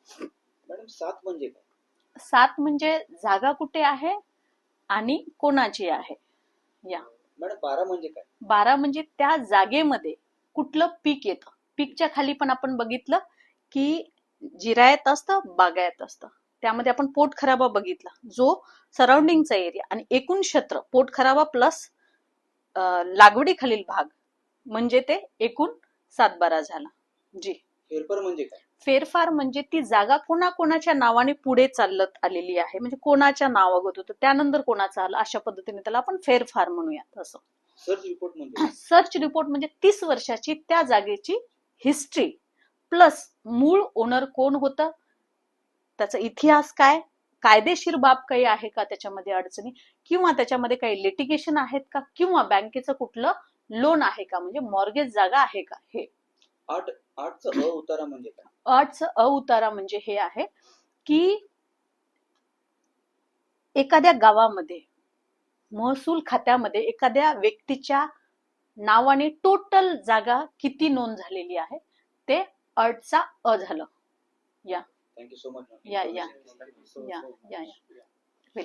Madam 7 म्हणजे काय? 7 म्हणजे जागा कुठे आहे आणि कोणाची आहे. या मॅडम 12 म्हणजे काय? 12 म्हणजे त्या जागेमध्ये कुठलं पीक येतं. पीकच्या खाली पण आपण बघितलं की जिरायत असतं, बागायत असतं. त्यामध्ये आपण पोटखराबा बघितला, जो सराउंडिंगचा एरिया आणि एकूण क्षेत्र पोटखराबा प्लस लागवडीखालील भाग म्हणजे ते एकूण 7-12 झाला. जी. फेरफार म्हणजे काय? फेरफार म्हणजे ती जागा कोणाकोणाच्या नावाने पुढे चालत आलेली आहे, म्हणजे कोणाच्या नावागत होतं त्यानंतर कोणाचं आलं, अशा पद्धतीने त्याला आपण फेरफार म्हणूयात. असं सर्च रिपोर्ट म्हणजे सर्च रिपोर्ट म्हणजे 30 वर्षाची त्या जागेची हिस्ट्री प्लस मूळ ओनर कोण होतं, त्याचा इतिहास काय, कायदेशीर बाब काही आहे का त्याच्यामध्ये अडचणी, किंवा त्याच्यामध्ये काही लिटिगेशन आहेत का, किंवा बँकेचं कुठलं लोन आहे का, म्हणजे मॉर्गेज जागा आहे का. हे 8चा अ उतारा म्हणजे काय? 8चा अ उतारा म्हणजे हे आहे की एखाद्या गावामध्ये महसूल खात्यामध्ये एखाद्या व्यक्तीच्या नावाने टोटल जागा किती नोंद झालेली आहे, ते 8चा अ झालं. या थँक्यू सो मच. या या या या या